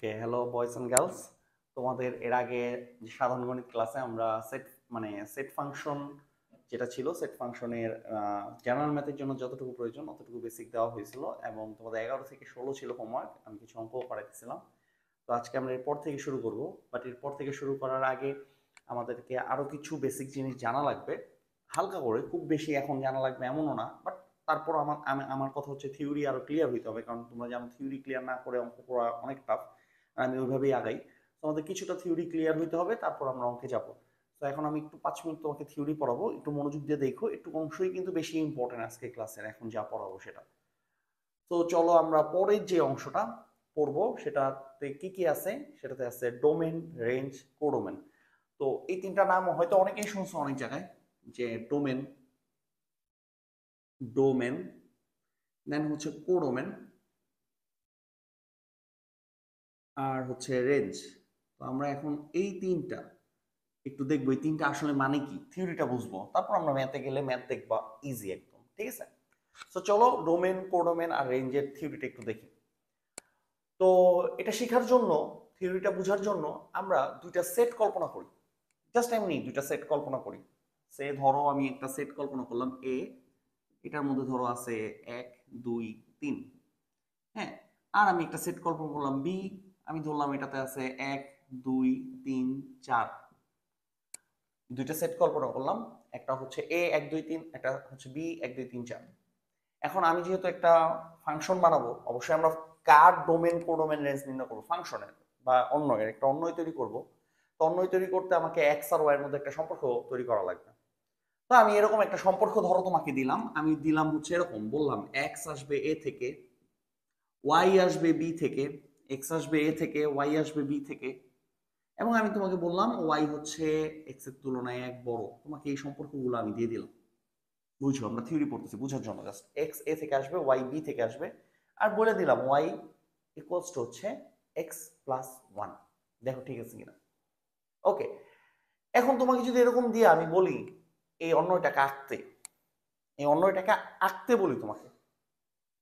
Okay, hello boys and girls. তোমাদের এর আগে যে সাধারণ গণিত ক্লাসে আমরা সেট ফাংশন যেটা ছিল, সেট ফাংশনের জেনারেল ম্যাথের জন্য যতটুকু প্রয়োজন অতটুকু বেসিক দেওয়া হয়েছিল এবং তোমাদের 11 থেকে 16 ছিল হোমওয়ার্ক। আমি কিছু অঙ্কও করাইতেছিলাম। তো আজকে আমরা এরপর থেকে শুরু করব, বাট এরপর থেকে শুরু করার আগে আমাদেরকে আরো কিছু বেসিক জিনিস জানা লাগবে, হালকা করে, খুব বেশি এখন জানা লাগবে এমনও না, বাট তারপর আমার কথা হচ্ছে থিওরি আরো ক্লিয়ার হইতে হবে, কারণ তোমরা জানো থিওরি ক্লিয়ার না করে অঙ্ক করা অনেক টাফ। আমি ওইভাবেই আগাই। তোমাদের কিছুটা থিওরি ক্লিয়ার হইতে হবে, তারপর আমরা অঙ্কে যাব। তো এখন আমি একটু 5 মিনিট তোমাকে থিওরি পড়াবো, একটু মনোযোগ দিয়ে দেখো, একটু অংশই কিন্তু বেশি ইম্পর্টেন্ট আজকে ক্লাসের, এখন যা পড়াবো সেটা। তো চলো আমরা পরের যে অংশটা পড়বো সেটাতে কি কি আছে। সেটাতে আছে ডোমেন, রেঞ্জ, কোডোমেন। তো এই তিনটা নাম হয়তো অনেকেই শুনছো অনেক জায়গায়, যে ডোমেন, ডোমেন, দেন হচ্ছে কোডোমেন, আর হচ্ছে রেঞ্জ। তো আমরা এখন এই তিনটা একটু দেখবো, এই তিনটা আসলে মানে কি, থিওরিটা বুঝবো, তারপর আমরা ম্যাথে গেলে ম্যাথ দেখবা ইজি একদম, ঠিক আছে? তো চলো ডোমেন, কোডোমেন আর রেঞ্জের থিওরিটা একটু দেখি। তো এটা শেখার জন্য, থিওরিটা বোঝার জন্য আমরা দুইটা সেট কল্পনা করি। জাস্ট এমনি দুইটা সেট কল্পনা করি। সে ধরো আমি একটা সেট কল্পনা করলাম এ, এটার মধ্যে ধরো আছে 1 2 3। হ্যাঁ, আর আমি একটা সেট কল্পনা করলাম বি, আমি ধরলাম এটাতে আছে 1 2 3 4। দুইটা সেট কল্পনা করলাম, একটা হচ্ছে এ 1 2 3, একটা হচ্ছে বি 1 2 3 4। এখন আমি যেহেতু একটা ফাংশন বানাবো, অবশ্যই আমরা কার ডোমেন, কোডোমেন, রেঞ্জ নির্ণয় করবো ফাংশনের বা অন্যয়ের একটা অন্যয় তৈরি করব। তো অন্যয় তৈরি করতে আমাকে এক্স আর ওয়াই এর মধ্যে একটা সম্পর্ক তৈরি করা লাগবে। তো আমি এরকম একটা সম্পর্ক ধরো তোমাকে দিলাম, আমি দিলাম হচ্ছে এরকম, বললাম এক্স আসবে এ থেকে, ওয়াই আসবে বি থেকে, এক্স আসবে এ থেকে, ওয়াই আসবে বি থেকে, এবং আমি তোমাকে বললাম ওয়াই হচ্ছে এক্স এর তুলনায় 1 বড়। তোমাকে এই সম্পর্কগুলো আমি দিয়ে দিলাম। বুঝছো, আমরা থিওরি পড়তেছি বুঝার জন্য, জাস্ট এক্স এ থেকে আসবে, ওয়াই বি থেকে আসবে, আর বলে দিলাম ওয়াই ইকুয়ালস টু হচ্ছে এক্স প্লাস 1। দেখো ঠিক আছে কিনা। ওকে, এখন তোমাকে যদি এরকম দিয়ে আমি বলি এই অন্যটাকে আঁকতে, এই অন্যটাকে আঁকতে বলি তোমাকে,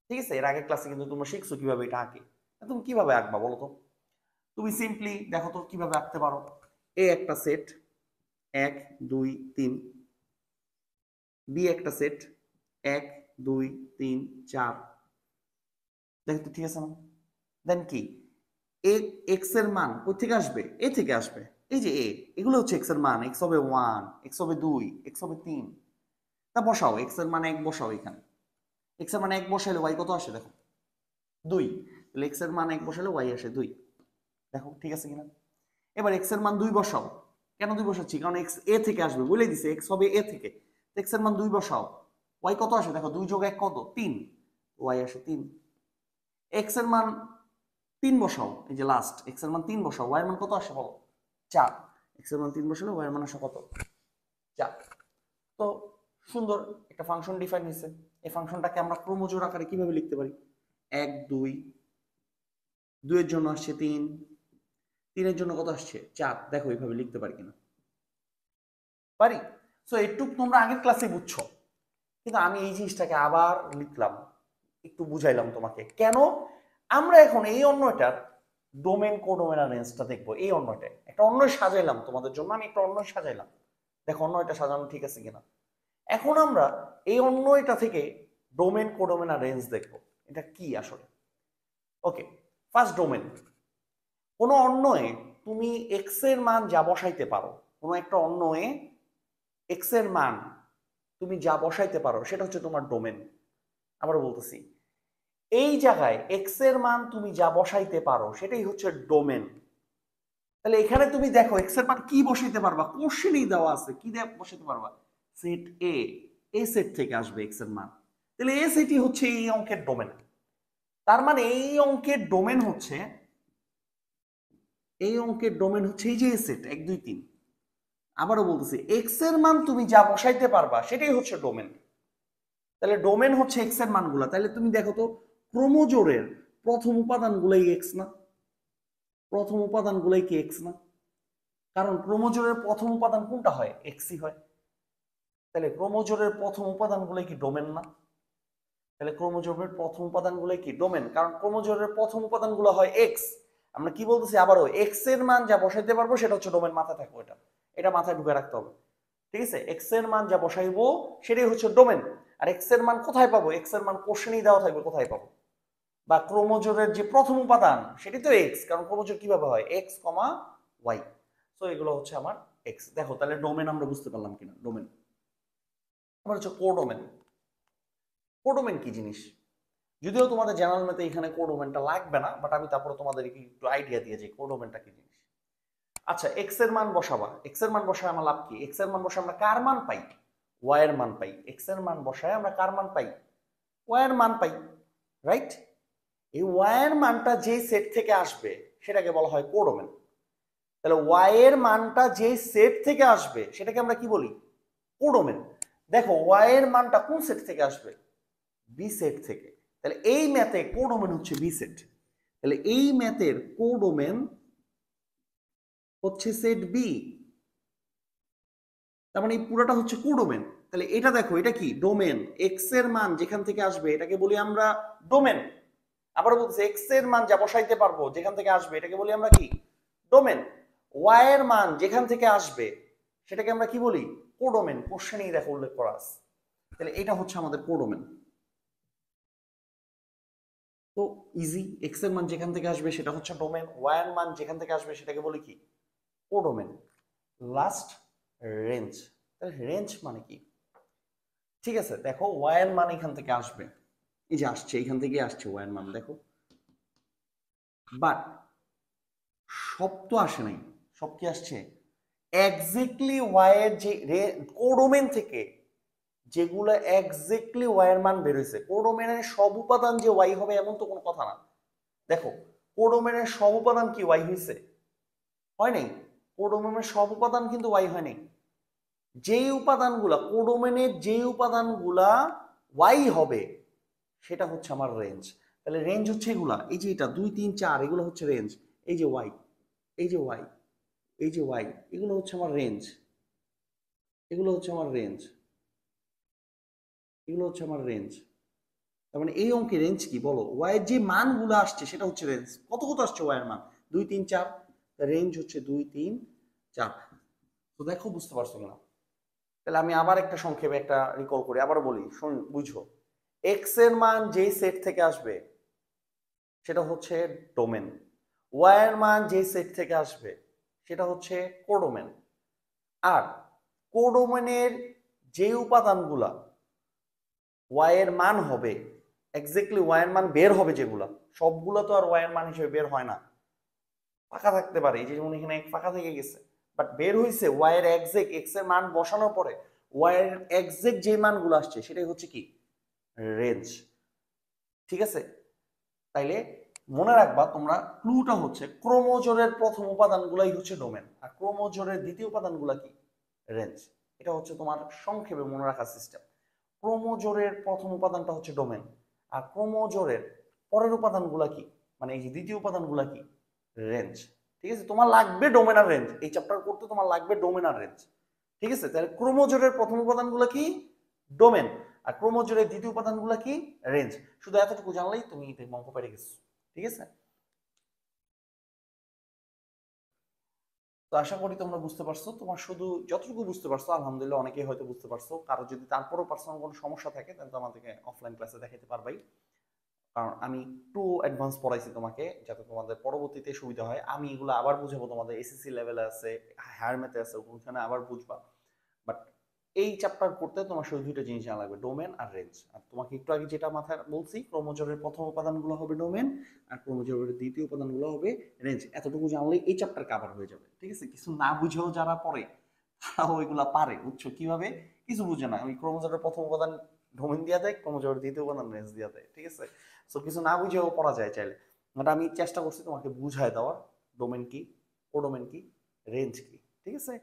ঠিক আছে? এর আগের ক্লাসে কিন্তু তোমরা শিখছো কিভাবে এটা আঁকে। তুমি কিভাবে আঁকবা বলো তো? তুমি সিম্পলি দেখো তো কিভাবে আঁকতে পারো। এ একটা সেট 1 2 3, বি একটা সেট 1 2 3 4। দেখো তো ঠিক আছে না? দেন কি, এ এক্স এর মান কোথা থেকে আসবে? এ থেকে আসবে। এই যে এ, এগুলো হচ্ছে এক্স এর মান, এক্স হবে 1, এক্স হবে 2, এক্স হবে 3। তা বসাও, এক্স এর মান 1 বসাও এখানে। এক্স এর মান 1 বসাইলে ওয়াই কত আসে দেখো? 2। তাহলে এক্স এর মান 1 বসালে ওয়াই আসে 2। দেখো ঠিক আছে কিনা। এবার এক্স এর মান 2 বসাও। কেন 2 বসাচ্ছি? কারণ এক্স এ থেকে আসবে, বলে দিছে এক্স হবে এ থেকে। এক্স এর মান 2 বসাও, ওয়াই কত আসে দেখো? 2 যোগ 1 কত? 3, ওয়াই আসে 3। এক্স এর মান 3 বসাও, এই যে লাস্ট এক্স এর মান 3 বসাও, ওয়াই এর মান কত আসে বলো? 4। এক্স এর মান 3 বসালে ওয়াই এর মান আসে কত? 4। তো সুন্দর একটা ফাংশন ডিফাইন হয়েছে। এই ফাংশনটাকে আমরা ক্রমজোড় আকারে কিভাবে লিখতে পারি? 1 2, 2 এর জন্য আসছে 3, 3 এর জন্য কত আসছে? 4। দেখো এইভাবে লিখতে পারি কিনা। পারি। সো একটু তোমরা আগের ক্লাসে বুঝছো, কিন্তু আমি এই জিনিসটাকে আবার লিখলাম, একটু বুঝাইলাম তোমাকে কেন। আমরা এখন এই অন্যটার ডোমেন, কোডোমেন আর রেঞ্জটা দেখবো। এই অন্যটায় একটা অন্য সাজাইলাম তোমাদের জন্য, আমি একটা অন্য সাজাইলাম। দেখো অন্যটা সাজানো ঠিক আছে কিনা। এখন আমরা এই অন্যটা থেকে ডোমেন, কোডোমেন আর রেঞ্জ দেখবো, এটা কি আসলে। ওকে, ফার্স্ট ডোমেন। কোনো অন্যয়ে তুমি এক্স এর মান যা বসাইতে পারো, কোনো একটা অন্যয়ে এক্স এর মান তুমি যা বসাইতে পারো সেটা হচ্ছে তোমার ডোমেন। আবারও বলতেছি, এই জায়গায় এক্স এর মান তুমি যা বসাইতে পারো সেটাই হচ্ছে ডোমেন। তাহলে এখানে তুমি দেখো এক্স এর মান কি বসাইতে পারবা, কোশ্চেনই দেওয়া আছে কি দিয়ে বসাইতে পারবা? সেট এ, এই সেট থেকে আসবে এক্স এর মান। তাহলে এ সেটই হচ্ছে এই অঙ্কের ডোমেন। তার মানে এই অঙ্কের ডোমেন হচ্ছে, এই অঙ্কের ডোমেন হচ্ছে এই যে সেট 1 2 3। আবারও বলতেছি, এক্স এর মান তুমি যা বসাইতে পারবা সেটাই হচ্ছে ডোমেন। তাহলে ডোমেন হচ্ছে এক্স এর মানগুলা। তাহলে তুমি দেখো তো ক্রোমোজোরের প্রথম উপাদানগুলাই এক্স না? প্রথম উপাদানগুলাই কি এক্স না? কারণ ক্রোমোজোরের প্রথম উপাদান কোনটা হয়? এক্সই হয়। তাহলে ক্রোমোজোরের প্রথম উপাদানগুলাই কি ডোমেন না? তাহলে ক্রোমোজোমের প্রথম উপাদানগুলাই কি ডোমেন? কারণ ক্রোমোজোরের প্রথম উপাদানগুলো হয় এক্স। আমরা কি বলতেছি আবারও, এক্স এর মান যা বসাইতে পারবো সেটা হচ্ছে ডোমেন। মাথায় থাকবো, এটা মাথায় ঢুকে রাখতে হবে। ঠিক আছে, এক্স এর মান যা বসাইবো সেটাই হচ্ছে ডোমেন। আর এক্স এর মান কোথায় পাবো? এক্স এর মান কোশ্চেনেই দেওয়া থাকবে কোথায় পাবো, বা ক্রোমোজোরের যে প্রথম উপাদান সেটি তো এক্স, কারণ ক্রোমোজোর কিভাবে হয়, এক্স কমা ওয়াই। তো এগুলো হচ্ছে আমার এক্স। দেখো তাহলে ডোমেন আমরা বুঝতে পারলাম কিনা। ডোমেন আবার হচ্ছে কোডোমেন। কোডোমেন কি জিনিস? যদিও তোমাদের জেনারেল ম্যাথে এখানে কোডোমেনটা লাগবে না, বাট আমি তারপরে তোমাদের একটু আইডিয়া দিয়ে যে কোডোমেনটা কি জিনিস। আচ্ছা, এক্স এর মান বসাবা, এক্স এর মান বসায় আমার লাভ কি? এক্স এর মান বসায় আমরা কার মান পাই? ওয়াই এর মান পাই। এক্স এর মান বসায় আমরা কার মান পাই? ওয়াই এর মান পাই, রাইট? এই ওয়াই এর মানটা যে সেট থেকে আসবে সেটাকে বলা হয় কোডোমেন। তাহলে ওয়াই এর মানটা যে সেট থেকে আসবে সেটাকে আমরা কি বলি? কোডোমেন। দেখো ওয়াই এর মানটা কোন সেট থেকে আসবে? বি সেট থেকে। তাহলে এই ম্যাথে কোডোমেন হচ্ছে বি সেট। তাহলে এই ম্যাথের কোডোমেন হচ্ছে সেট বি। তার মানে এই পুরোটা হচ্ছে কোডোমেন। তাহলে এটা দেখো, এটা কি ডোমেন। এক্স এর মান যেখান থেকে আসবে এটাকে বলি আমরা ডোমেন। আবার বলতেছে এক্স এর মান যা বসাইতে পারবো যেখান থেকে আসবে এটাকে বলি আমরা কি? ডোমেন। ওয়াই এর মান যেখান থেকে আসবে সেটাকে আমরা কি বলি? কোডোমেন। কোশ্চেনেই দেখো উল্লেখ করা আছে। তাহলে এটা হচ্ছে আমাদের কোডোমেন। তো ইজি, এক্স এর মান যেখান থেকে আসবে সেটা হচ্ছে ডোমেন, ওয়াই এর মান যেখান থেকে আসবে সেটাকে বলি কি? কোডোমেন। Last, range. তাহলে রেঞ্জ মানে কি? ঠিক আছে, দেখো ওয়াই এর মান এখান থেকে আসবে, এই যে আসছে, এখান থেকে আসছে ওয়াই এর মান, দেখো। বাট সব তো আসে নাই। সব কি আসছে? এক্স্যাক্টলি ওয়াই এর যে কোডোমেন থেকে যেগুলো এক্স্যাক্টলি ওয়াই এর মান বের হয়েছে, কোডোমেনের সব উপাদান যে ওয়াই হবে এমন তো কোনো কথা না। দেখো কোডোমেনের সব উপাদান কি ওয়াই হয়েছে? হয় নাই। কোডোমেনের সব উপাদান কিন্তু ওয়াই হয় নাই। যেই উপাদানগুলা কোডোমেনের, যেই উপাদানগুলা ওয়াই হবে সেটা হচ্ছে আমার রেঞ্জ। তাহলে রেঞ্জ হচ্ছে এগুলা, এই যে এটা 2 3 4 এগুলো হচ্ছে রেঞ্জ। এই যে ওয়াই, এই যে ওয়াই, এই যে ওয়াই, এগুলো হচ্ছে আমার রেঞ্জ। এগুলো হচ্ছে আমার রেঞ্জ। এগুলো হচ্ছে আমার রেঞ্জ। তার মানে এই অঙ্কের রেঞ্জ কি বলো? ওয়াই এর যে মানগুলো আসছে সেটা হচ্ছে রেঞ্জ। কত কত আসছে ওয়াই এর মান? 2 3 4। রেঞ্জ হচ্ছে 2 3 4। তো দেখো বুঝতে পারছো না? তাহলে আমি আবার একটা সংক্ষেপে একটা রিকল করি, আবার বলি, শুন বুঝো। এক্স এর মান যেই সেট থেকে আসবে সেটা হচ্ছে ডোমেন। ওয়াই এর মান যেই সেট থেকে আসবে সেটা হচ্ছে কোডোমেন। আর কোডোমেনের যে উপাদানগুলা ওয়াই এর মান হবে, এক্স্যাক্টলি ওয়াই এর মান বের হবে যেগুলা, সবগুলা তো আর ওয়াই এর মান হিসেবে বের হয় না। ফাঁকা থাকতে পারে, এই যে যেমন এখানে ফাঁকা থেকে গেছে, বাট বের হইছে ওয়াই এর এক্সাক্ট, এক্স এর মান বসানোর পরে ওয়াই এর এক্সাক্ট যে মানগুলো আসছে সেটাই হচ্ছে কি? রেঞ্জ। ঠিক আছে, তাইলে মনে রাখবা তোমরা, ক্লুটা হচ্ছে ক্রোমোজোরের প্রথম উপাদানগুলাই হচ্ছে ডোমেন, আর ক্রোমোজোরের দ্বিতীয় উপাদানগুলা কি? রেঞ্জ। এটা হচ্ছে তোমার সংক্ষেপে মনে রাখার সিস্টেম। ক্রোমোজোরের প্রথম উপাদানটা হচ্ছে ডোমেন, আর ক্রোমোজোরের পরের উপাদানগুলা কি, মানে এই যে দ্বিতীয় উপাদানগুলা কি? রেঞ্জ। ঠিক আছে, তোমার লাগবে ডোমেন আর রেঞ্জ, এই চ্যাপ্টার করতে তোমার লাগবে ডোমেন আর রেঞ্জ। ঠিক আছে, তাহলে ক্রোমোজোরের প্রথম উপাদানগুলো কি? ডোমেন। আর ক্রোমোজোরের দ্বিতীয় উপাদানগুলো কি? রেঞ্জ। শুধু এতটুকু জানলেই তুমি অঙ্ক পেরে গেছো। ঠিক আছে, তো আশা করি তোমরা বুঝতে পারছো। তোমার শুধু যতটুকু বুঝতে পারছো আলহামদুলিল্লাহ, অনেকেই হয়তো বুঝতে পারছো। কারো যদি তারপরও পার্সোনাল কোনো সমস্যা থাকে তাহলে তো আমাদেরকে অফলাইন ক্লাসে দেখাতে পারবাই। কারণ আমি একটু অ্যাডভান্স পড়াইছি তোমাকে, যাতে তোমাদের পরবর্তীতে সুবিধা হয়। আমি এগুলো আবার বুঝাবো, তোমাদের এসএসসি লেভেলে আছে, হায়ার ম্যাথে আছে, ওখানে আবার বুঝবা। বাট এই চ্যাপ্টার করতে তোমার শুধু দুইটা জিনিস জানা লাগবে, ডোমেন আর রেঞ্জ। আর তোমাকে একটু আগে যেটা মাথায় বলছি, ক্রোমোজোরের প্রথম উপাদানগুলো হবে ডোমেন, আর ক্রোমোজোরের দ্বিতীয় উপাদানগুলো হবে রেঞ্জ। এতটুকু জানলেই এই চ্যাপ্টার কভার হয়ে যাবে। ঠিক আছে, কিছু না বুঝেও যারা পড়ে তারাও ওইগুলা পারে। বুঝছো কিভাবে? কিছু বুঝে না, ওই ক্রোমোজোরের প্রথম উপাদান ডোমেন দিয়া দেয়, ক্রোমোজোরের দ্বিতীয় উপাদান রেঞ্জ দিয়া দেয়। ঠিক আছে, সো কিছু না বুঝেও পড়া যায় চাইলে। বাট আমি চেষ্টা করছি তোমাকে বুঝায় দেওয়ার, ডোমেন কি, কোডোমেন কি, রেঞ্জ কি। ঠিক আছে,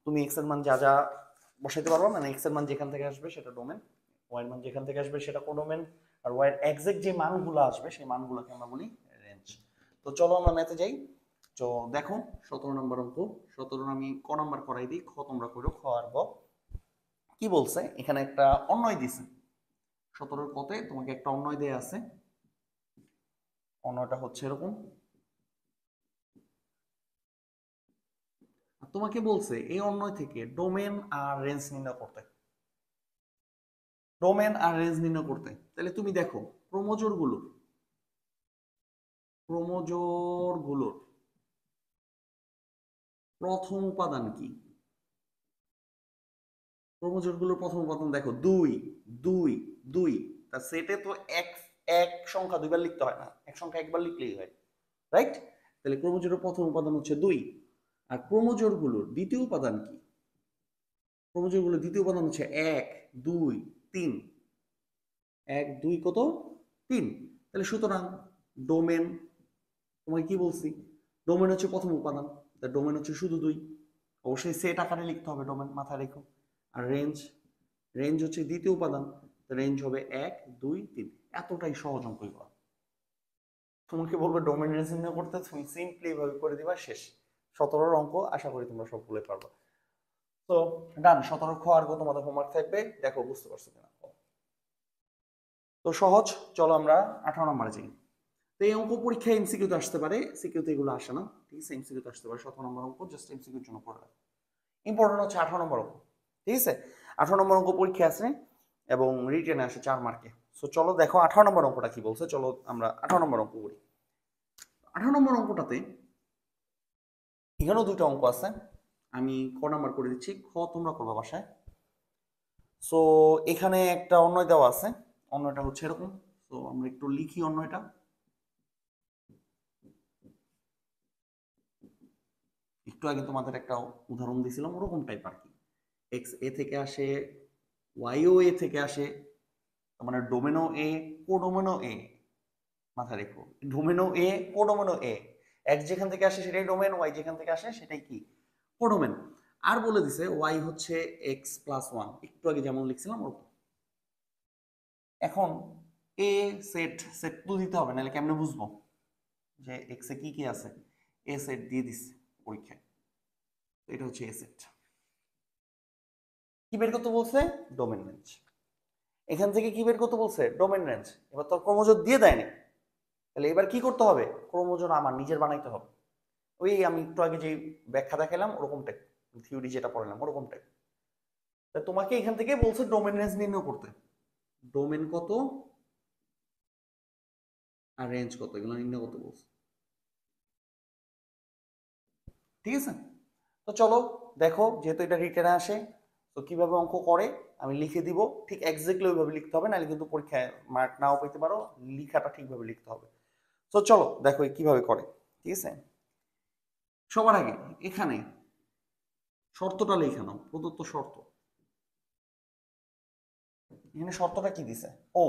তুমি এক্স এর মান যা যা বসাইতে পারবো, মানে এক্স এর মান যেখান থেকে আসবে সেটা ডোমেন, ওয়াই এর মান যেখান থেকে আসবে সেটা কোডোমেন, আর ওয়াই এর এক্সাক্ট যে মানগুলো আসবে সেই মানগুলোকে আমরা বলি রেঞ্জ। তো চলো আমরা ম্যাথে যাই। তো দেখো 17 নম্বর অঙ্ক। 17 আমি ক নাম্বার করাই দিই, খ তোমরা করো, খ আর গ। কি বলছে এখানে? একটা অন্যয় দিছে 17 কতে, তোমাকে একটা অন্যয় দেয়া আছে। অন্যটা হচ্ছে এরকম, তোমাকে বলছে এই অন্যয় থেকে ডোমেন আর রেঞ্জ নির্ণয় করতে, ডোমেন আর রেঞ্জ নির্ণয় করতে। তাহলে তুমি দেখো ক্রোমোজোর গুলোর প্রথম উপাদান কি? ক্রোমোজোর গুলোর প্রথম উপাদান দেখো 2 2 2। তার সেটে তো এক এক সংখ্যা দুইবার লিখতে হয় না, এক সংখ্যা একবার লিখলেই হয়, রাইট? তাহলে ক্রোমোজোরের প্রথম উপাদান হচ্ছে 2। আর ক্রোমোজোর গুলোর দ্বিতীয় উপাদান কি? ক্রোমোজোর গুলোর দ্বিতীয় উপাদান হচ্ছে 1 2 3। 1 2 কত? 3। তাহলে সুতরাং ডোমেন, তোমাকে কি বলছি, ডোমেন হচ্ছে প্রথম উপাদান, তার ডোমেন হচ্ছে শুধু 2। অবশ্যই সেট আকারে লিখতে হবে ডোমেন, মাথায় রেখো। আর রেঞ্জ, রেঞ্জ হচ্ছে দ্বিতীয় উপাদান, রেঞ্জ হবে 1 2 3। এতটাই সহজ অঙ্ক এগুলো। তোমাকে বলবে ডোমেন রেঞ্জ নির্ণয় করতে, তুমি সিম্পলি এভাবে করে দিবা, শেষ। 17 অঙ্ক আশা করি তোমরা সবগুলো পারবে। তো ডান, 17 খ আর তোমাদের হোমওয়ার্ক থাকবে, দেখো বুঝতে পারছো কিনা। তো সহজ, চলো আমরা 18 নম্বরে যাই। তো এই অঙ্ক পরীক্ষায় এমসিকিউ তে আসতে পারে, সিকিউতে এগুলো আসে না, ঠিক আছে? এমসিকিউ তে আসতে পারে 17 নম্বর অঙ্ক, জাস্ট এমসিকিউর জন্য পড়ে রাখো। ইম্পর্টেন্ট হচ্ছে 18 নম্বর অঙ্ক, ঠিক আছে? 18 নম্বর অঙ্ক পরীক্ষা আছে এবং রিটেনে আসে 4 মার্কে। সো চলো দেখো 18 নম্বর অঙ্কটা কি বলছে, চলো আমরা 18 নম্বর অঙ্ক করি। 18 নম্বর অঙ্কটাতে এখানেও দুটো অঙ্ক আছে, আমি ক নাম্বার করে দিচ্ছি, খ তোমরা করবে বাসায়। সো এখানে একটা অন্যয় দেওয়া আছে, অন্যটা হচ্ছে এরকম। তো আমরা একটু লিখি অন্যটা। একটু আগে তোমাদের একটা উদাহরণ দিয়েছিলাম ওরকম টাইপ আর কি। এক্স এ থেকে আসে, ওয়াইও এ থেকে আসে, মানে ডোমেনো এ, কোডোমেনো এ, মাথায় রেখো। ডোমেনো এ, কোডোমেনো এ, এক্স যেখান থেকে আসে সেটাই ডোমেন, ওয়াই যেখান থেকে আসে সেটাই কি? কোডোমেন। আর বলে দিছে ওয়াই হচ্ছে এক্স প্লাস 1, একটু আগে যেমন লিখছিলাম ওরকম। এখন এ সেট, সেট তো দিতে হবে, নাহলে কেমনে বুঝবো যে এক্স এ কি কি আছে? এ সেট দিয়ে দিচ্ছে পরীক্ষায়, এটা হচ্ছে এ সেট। কি বের করতে বলছে? Domain range. এখান থেকে কি বের করতে বলছে? Domain range. এবার তো ক্রোমোজোম দিয়ে দেয়নি, তাহলে এবার কি করতে হবে? ক্রোমোজোম আমার নিজের বানাইতে হবে। ওই আমি একটু আগে যে ব্যাখ্যা দেখালাম ওরকম টাইপ, থিওরি যেটা পড়ালাম ওরকম টাইপ। তোমাকে এখান থেকে বলছে ডোমেন রেঞ্জ নির্ণয় করতে, ডোমেন কত আর রেঞ্জ কত এগুলো নির্ণয় করতে বলছে, ঠিক আছে? তো চলো দেখো, যেহেতু এটা রিটেনে আসে, তো কিভাবে অঙ্ক করে আমি লিখে দিব, ঠিক এক্স্যাক্টলি ওইভাবে লিখতে হবে, নাহলে কিন্তু পরীক্ষায় মার্ক নাও পেতে পারো, লিখাটা ঠিকভাবে লিখতে হবে। তো চলো দেখো কিভাবে করে, ঠিক আছে? সবার আগে এখানে শর্তটা লিখে নাও, প্রদত্ত শর্ত। এখানে শর্তটা কি দিছে? ও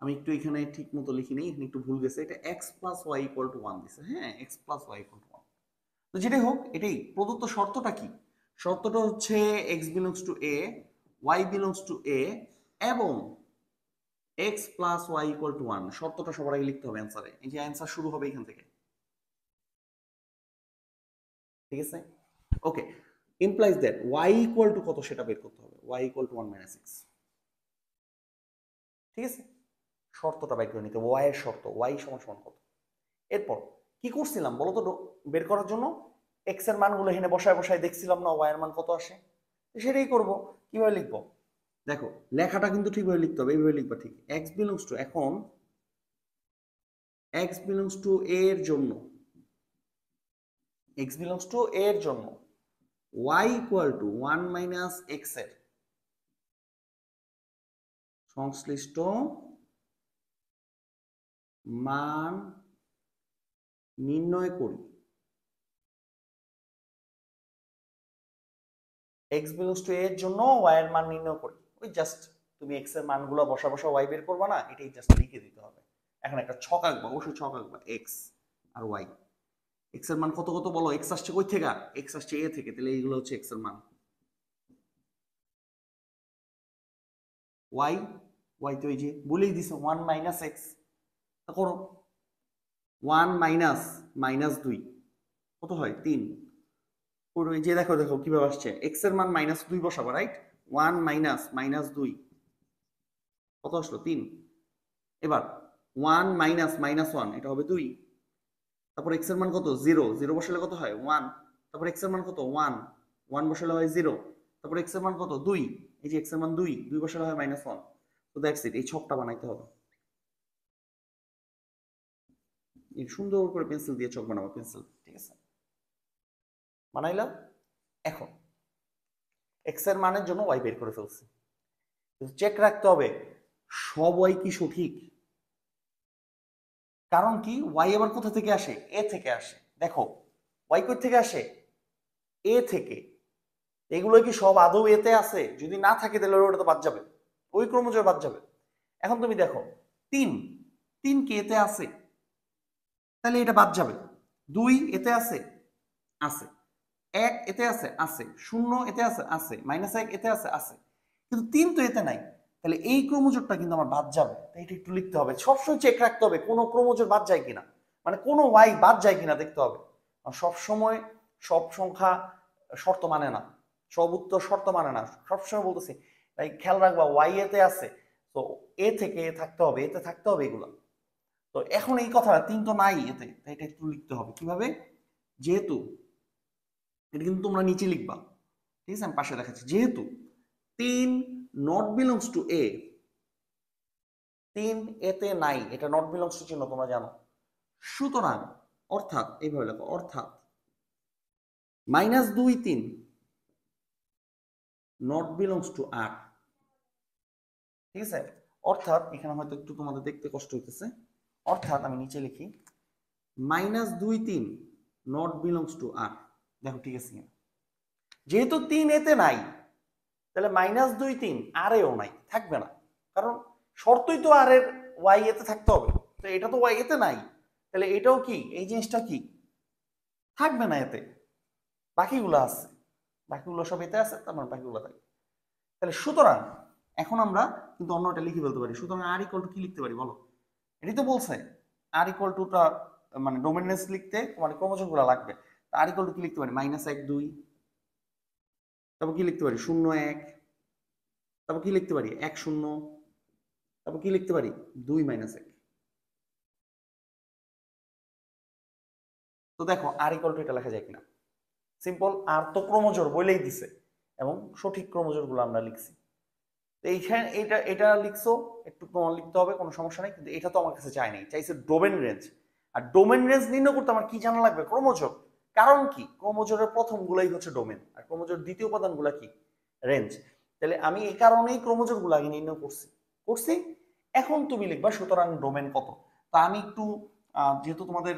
আমি একটু এখানে ঠিক মতো লিখি নেই, এখানে একটু ভুল গেছে, এটা x plus y equal to 1 দিছে। হ্যাঁ, x plus y equal to 1। তো যেটাই হোক, এটাই প্রদত্ত শর্তটা কি? শর্তটা হচ্ছে x belongs to A, y belongs to A এবং x plus y equal to 1। শর্তটা সবার আগে লিখতে হবে অ্যান্সারে, এই যে অ্যান্সার শুরু হবে এখান থেকে, ঠিক আছে? Okay, implies that y equal to কত সেটা বের করতে হবে, y equal to 1 minus x, ঠিক আছে? শর্তটা বের করে নিতে হবে, ওয়াই এর শর্ত, ওয়াই সমান সমান কত। এরপর কি করছিলাম বলো তো বের করার জন্য? এক্স এর মানগুলো এখানে বসায় বসায় দেখছিলাম না ওয়াই এর মান কত আসে, সেটাই করব। কিভাবে লিখবো দেখো, লেখাটা কিন্তু ঠিকভাবে লিখতে হবে, এইভাবে লিখবা, ঠিক এক্স বিলংস টু, এখন এক্স বিলংস টু এর জন্য, এক্স বিলংস টু এর জন্য y equal to 1 minus x এর সংশ্লিষ্ট মান নির্ণয় করি। এক্স বিলংস টু এর জন্য ওয়াই এর মান নির্ণয় করি, ওই জাস্ট তুমি এক্স এর মানগুলো বসা বসা ওয়াই বের করবা না, এটাই জাস্ট লিখে দিতে হবে। এখন একটা ছক আঁকবা, অবশ্যই ছক আঁকবা, এক্স আর ওয়াই। এক্স এর মান কত কত বলো, এক্স আসছে কই থেকে? এক্স আসছে এ থেকে, তাহলে এইগুলো হচ্ছে এক্স এর মান। ওয়াই, ওয়াই তো এই যে বলেই দিছে 1 মাইনাস এক্স, করো 1 মাইনাস মাইনাস 2 কত হয়? 3। পুরো এই যে দেখো দেখো কিভাবে আসছে, এক্স এর মান মাইনাস 2 বসাবো, রাইট? 1 মাইনাস মাইনাস 2 কত আসলো? 3। এবার 1 মাইনাস মাইনাস 1 এটা হবে 2। তারপর এক্স এর মান কত? 0, 0 বসালে কত হয়? 1। তারপর এক্স এর মান কত? 1। 1 বসালে হয় 0, তারপর x এর মান কত 2, এই যে x এর মান 2, 2 বসালে হয় -1। তো দ্যাটস ইট, এই ছকটা বানাইতে হবে। এই সুন্দর করে পেন্সিল দিয়ে ছক বানাবো, পেন্সিল, ঠিক আছে, বানাইলাম। এখন x এর মানের জন্য y বের করে ফেলছি, চেক রাখতে হবে সব y কি সঠিক। কারণ কি y আবার কোথা থেকে আসে, a থেকে আসে। দেখো y কই থেকে আসে, a থেকে। এগুলো কি সব আদৌ এতে আছে? যদি না থাকে তাহলে ওটা তো বাদ যাবে, ওই ক্রমজোড় বাদ যাবে। এখন তুমি দেখো 3 কি এতে আছে, তাহলে এটা বাদ যাবে। 2 এতে আছে, আছে। 1 এতে আছে, আছে। 0 এতে আছে, আছে। -1 এতে আছে, আছে। কিন্তু 3 তো এতে নাই, তাহলে এই ক্রমজোড়টা কিন্তু আমার বাদ যাবে। তাই এটা একটু লিখতে হবে, সবসময় চেক রাখতে হবে কোনো ক্রমজোড় বাদ যায় কিনা, মানে কোনো y বাদ যায় কিনা দেখতে হবে। সবসময় সব সংখ্যা শর্ত মানে না, সব উত্তর শর্ত মানে না, সবসময় বলতেছি। তাই খেয়াল রাখবা y এতে আছে, তো এ থেকে এ থাকতে হবে, এতে থাকতে হবে এগুলো। তো এখন এই কথাটা 3 তো নাই এতে, তাই এটা একটু লিখতে হবে কিভাবে, যেহেতু এটা কিন্তু তোমরা নিচে লিখবা, ঠিক আছে, আমি পাশে দেখাচ্ছি। যেহেতু 3 নট বিলংস টু এ, 3 এতে নাই, এটা নট বিলংস টু চিহ্ন তোমরা জানো। সুতরাং অর্থাৎ এইভাবে লেখো, অর্থাৎ -2 3 নট বিলংস টু আর, ঠিক আছে। অর্থাৎ এখানে হয়তো একটু তোমাদের দেখতে কষ্ট হইতেছে, অর্থাৎ আমি নিচে লিখি -2 3 নট বিলংস টু আর। দেখো ঠিক আছে, যেহেতু 3 এতে নাই, তাহলে -2 3 আর এও নাই, থাকবে না, কারণ শর্তই তো আর এর ওয়াই এতে থাকতে হবে। তো এটা তো ওয়াই এতে নাই, তাহলে এটাও কি, এই জিনিসটা কি থাকবে না এতে, বাকিগুলো আছে, বাকিগুলো সব এতে আছে, তার মানে বাকিগুলো থাকবে। তাহলে সুতরাং এখন আমরা কিন্তু অন্যটা লিখে ফেলতে পারি। সুতরাং আর ইকুয়াল টু কি লিখতে পারি বলো, এটাই তো বলছে আর ইকুয়াল টুটা মানে ডোমিনেন্স লিখতে মানে ক্রমজোড়গুলো লাগবে। আর ইকুয়াল টু কি লিখতে পারি, -1 2, তারপর কি লিখতে পারি 0 1, তারপর কি লিখতে পারি 1 0, তারপর কি লিখতে পারি 2 -1। তো দেখো আর ইকুয়াল টু এটা লেখা যায় কিনা, সিম্পল। আর তো ক্রমজোড় বলেই দিছে এবং সঠিক ক্রমজোড়গুলো আমরা লিখছি। তো এইখানে এটা এটা লিখছো, একটু তোমার লিখতে হবে, কোনো সমস্যা নেই, কিন্তু এটা তো আমার কাছে চাই নাই, চাইছে ডোমেন রেঞ্জ। আর ডোমেন রেঞ্জ নির্ণয় করতে আমার কি জানা লাগবে, ক্রমজোড়। কারণ কি ক্রমজোড়ের প্রথম গুলাই হচ্ছে ডোমেন, আর ক্রমজোড় দ্বিতীয় উপাদানগুলা কি, রেঞ্জ। তাহলে আমি এই কারণেই ক্রমজোড়গুলো আগে নির্ণয় করছি। এখন তুমি লিখবা সুতরাং ডোমেন কত। তা আমি একটু যেহেতু তোমাদের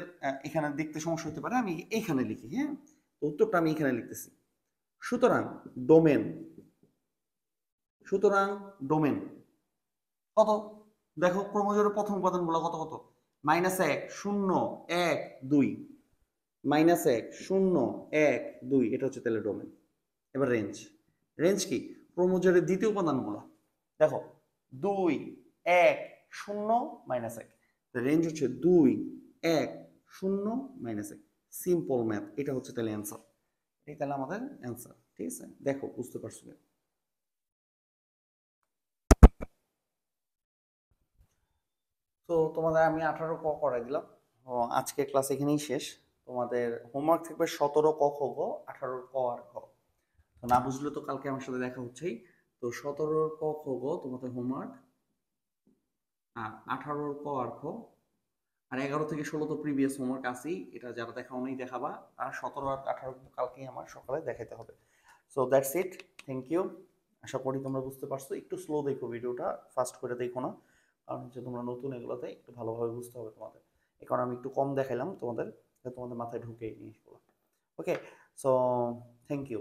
এখানে দেখতে সমস্যা হতে পারে, আমি এইখানে লিখি, হ্যাঁ। উত্তরটা আমি এখানে লিখতেছি, সুতরাং ডোমেন, সুতরাং ডোমেন কত। দেখো ক্রমজোড়ের প্রথম উপাদানগুলো কত কত, -1 0 1 2, -1 0 1 2, এটা হচ্ছে তাহলে ডোমেন। এবার রেঞ্জ, রেঞ্জ কি ক্রমজোড়ের দ্বিতীয় উপাদানগুলো, দেখো 2 1 0 -1, রেঞ্জ হচ্ছে 2 1 0 -1। সিম্পল ম্যাথ, এটা হচ্ছে তাহলে অ্যান্সার, এটাই তাহলে আমাদের অ্যান্সার, ঠিক আছে। দেখো বুঝতে পারছো। তো তোমাদের আমি 18 ক করাই দিলাম। আজকে ক্লাস এখানেই শেষ। তোমাদের হোমওয়ার্ক থাকবে 17 ক খ গ, 18 ক আর খ। তো না বুঝলে তো কালকে আমার সাথে দেখা হচ্ছেই। তো 17 ক খ গ তোমাদের হোমওয়ার্ক, আর 18 ক আর খ, আর 11 থেকে 16 তো প্রিভিয়াস হোমওয়ার্ক আছেই, এটা যারা দেখাও নেই দেখাবা। আর 17 আর 18 কিন্তু কালকেই আমার সকালে দেখাতে হবে। So that's it, thank you. আশা করি তোমরা বুঝতে পারছো। একটু স্লো দেখো ভিডিওটা, ফাস্ট করে দেখো না, কারণ হচ্ছে তোমরা নতুন, এগুলোতে একটু ভালোভাবে বুঝতে হবে তোমাদের। এই কারণে আমি একটু কম দেখাইলাম তোমাদের, তোমাদের মাথায় ঢুকে এই জিনিসগুলো। ওকে, সো থ্যাংক ইউ।